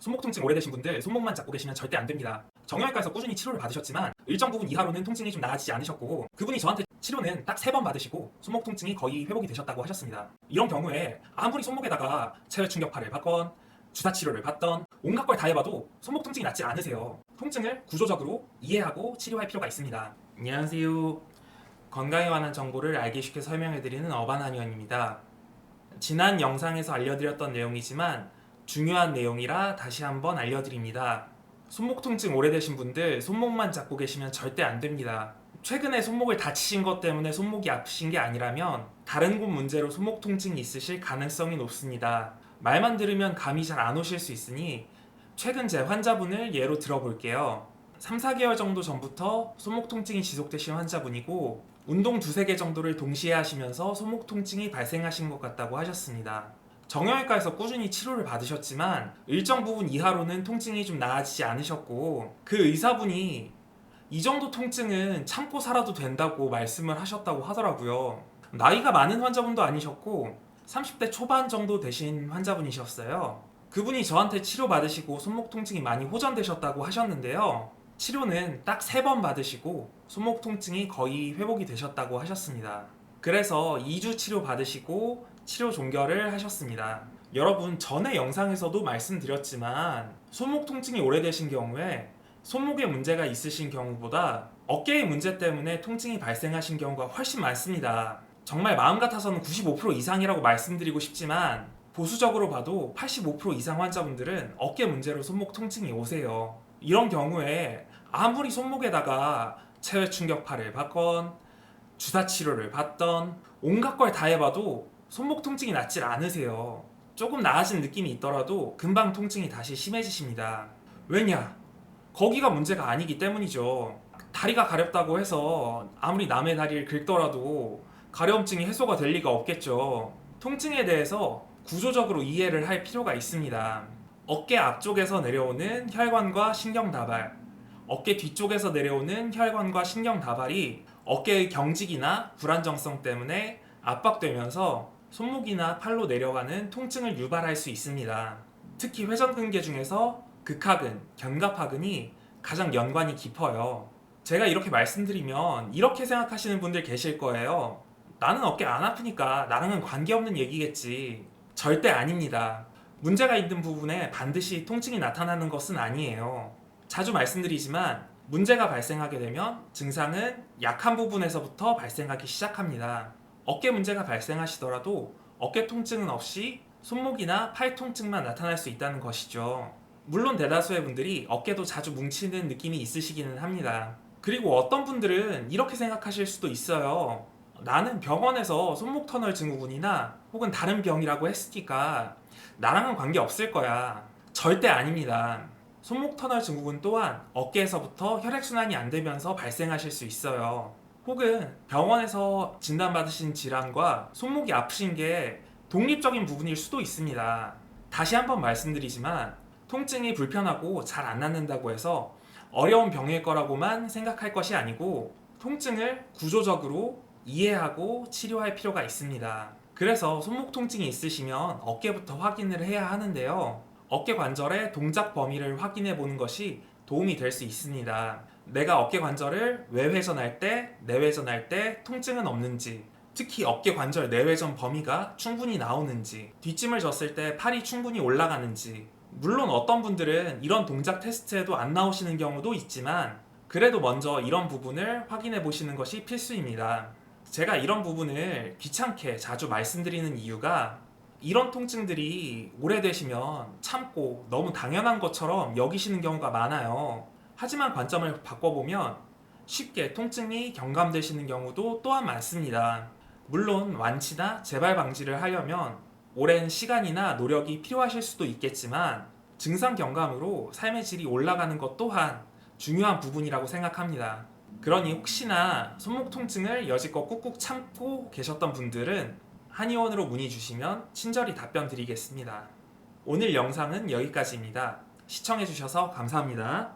손목 통증 오래되신 분들 손목만 잡고 계시면 절대 안 됩니다. 정형외과에서 꾸준히 치료를 받으셨지만 일정 부분 이하로는 통증이 좀 나아지지 않으셨고 그분이 저한테 치료는 딱 3번 받으시고 손목 통증이 거의 회복이 되셨다고 하셨습니다. 이런 경우에 아무리 손목에다가 체외 충격파를 받건 주사 치료를 받던 온갖 걸 다 해봐도 손목 통증이 낫지 않으세요. 통증을 구조적으로 이해하고 치료할 필요가 있습니다. 안녕하세요. 건강에 관한 정보를 알기 쉽게 설명해드리는 어반한의원입니다. 지난 영상에서 알려드렸던 내용이지만 중요한 내용이라 다시 한번 알려드립니다. 손목 통증 오래되신 분들 손목만 잡고 계시면 절대 안 됩니다. 최근에 손목을 다치신 것 때문에 손목이 아프신 게 아니라면 다른 곳 문제로 손목 통증이 있으실 가능성이 높습니다. 말만 들으면 감이 잘 안 오실 수 있으니 최근 제 환자분을 예로 들어볼게요. 3, 4개월 정도 전부터 손목 통증이 지속되신 환자분이고 운동 2-3개 정도를 동시에 하시면서 손목 통증이 발생하신 것 같다고 하셨습니다. 정형외과에서 꾸준히 치료를 받으셨지만 일정 부분 이하로는 통증이 좀 나아지지 않으셨고 그 의사분이 이 정도 통증은 참고 살아도 된다고 말씀을 하셨다고 하더라고요. 나이가 많은 환자분도 아니셨고 30대 초반 정도 되신 환자분이셨어요. 그분이 저한테 치료받으시고 손목 통증이 많이 호전되셨다고 하셨는데요. 치료는 딱 3번 받으시고 손목 통증이 거의 회복이 되셨다고 하셨습니다. 그래서 2주 치료 받으시고 치료 종결을 하셨습니다. 여러분, 전에 영상에서도 말씀드렸지만 손목 통증이 오래되신 경우에 손목에 문제가 있으신 경우보다 어깨의 문제 때문에 통증이 발생하신 경우가 훨씬 많습니다. 정말 마음 같아서는 95% 이상이라고 말씀드리고 싶지만 보수적으로 봐도 85% 이상 환자분들은 어깨 문제로 손목 통증이 오세요. 이런 경우에 아무리 손목에다가 체외 충격파를 받건 주사 치료를 받던 온갖 걸 다 해봐도 손목 통증이 낫질 않으세요. 조금 나아진 느낌이 있더라도 금방 통증이 다시 심해지십니다. 왜냐? 거기가 문제가 아니기 때문이죠. 다리가 가렵다고 해서 아무리 남의 다리를 긁더라도 가려움증이 해소가 될 리가 없겠죠. 통증에 대해서 구조적으로 이해를 할 필요가 있습니다. 어깨 앞쪽에서 내려오는 혈관과 신경다발, 어깨 뒤쪽에서 내려오는 혈관과 신경다발이 어깨의 경직이나 불안정성 때문에 압박되면서 손목이나 팔로 내려가는 통증을 유발할 수 있습니다. 특히 회전근개 중에서 극하근, 견갑하근이 가장 연관이 깊어요. 제가 이렇게 말씀드리면 이렇게 생각하시는 분들 계실 거예요. 나는 어깨 안 아프니까 나랑은 관계없는 얘기겠지. 절대 아닙니다. 문제가 있는 부분에 반드시 통증이 나타나는 것은 아니에요. 자주 말씀드리지만 문제가 발생하게 되면 증상은 약한 부분에서부터 발생하기 시작합니다. 어깨 문제가 발생하시더라도 어깨 통증은 없이 손목이나 팔 통증만 나타날 수 있다는 것이죠. 물론 대다수의 분들이 어깨도 자주 뭉치는 느낌이 있으시기는 합니다. 그리고 어떤 분들은 이렇게 생각하실 수도 있어요. 나는 병원에서 손목 터널 증후군이나 혹은 다른 병이라고 했으니까 나랑은 관계없을 거야. 절대 아닙니다. 손목 터널 증후군 또한 어깨에서부터 혈액순환이 안 되면서 발생하실 수 있어요. 혹은 병원에서 진단받으신 질환과 손목이 아프신 게 독립적인 부분일 수도 있습니다. 다시 한번 말씀드리지만 통증이 불편하고 잘 안 낫는다고 해서 어려운 병일 거라고만 생각할 것이 아니고 통증을 구조적으로 이해하고 치료할 필요가 있습니다. 그래서 손목 통증이 있으시면 어깨부터 확인을 해야 하는데요. 어깨 관절의 동작 범위를 확인해 보는 것이 도움이 될 수 있습니다. 내가 어깨 관절을 외회전할 때, 내회전할 때 통증은 없는지, 특히 어깨 관절 내회전 범위가 충분히 나오는지, 뒷짐을 졌을 때 팔이 충분히 올라가는지, 물론 어떤 분들은 이런 동작 테스트에도 안 나오시는 경우도 있지만 그래도 먼저 이런 부분을 확인해 보시는 것이 필수입니다. 제가 이런 부분을 귀찮게 자주 말씀드리는 이유가 이런 통증들이 오래되시면 참고 너무 당연한 것처럼 여기시는 경우가 많아요. 하지만 관점을 바꿔보면 쉽게 통증이 경감되시는 경우도 또한 많습니다. 물론 완치나 재발 방지를 하려면 오랜 시간이나 노력이 필요하실 수도 있겠지만 증상 경감으로 삶의 질이 올라가는 것 또한 중요한 부분이라고 생각합니다. 그러니 혹시나 손목 통증을 여지껏 꾹꾹 참고 계셨던 분들은 한의원으로 문의 주시면 친절히 답변 드리겠습니다. 오늘 영상은 여기까지입니다. 시청해주셔서 감사합니다.